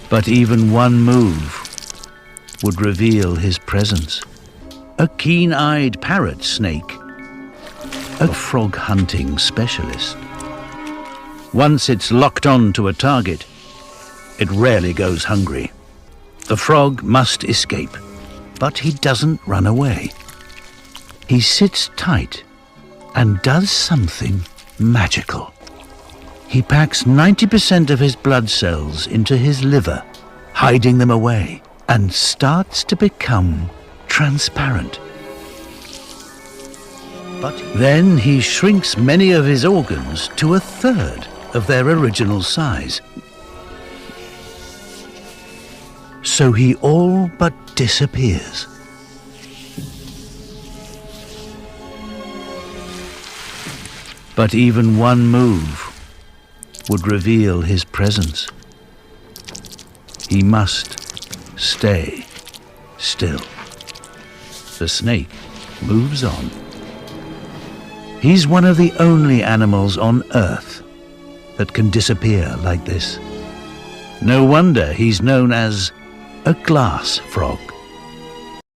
But even one move would reveal his presence. A keen-eyed parrot snake, a frog hunting specialist. Once it's locked on to a target, it rarely goes hungry. The frog must escape, but he doesn't run away. He sits tight and does something magical. He packs 90% of his blood cells into his liver, hiding them away, and starts to become transparent. But then he shrinks many of his organs to a third of their original size. So he all but disappears. But even one move would reveal his presence. He must stay still. The snake moves on. He's one of the only animals on Earth that can disappear like this. No wonder he's known as a glass frog.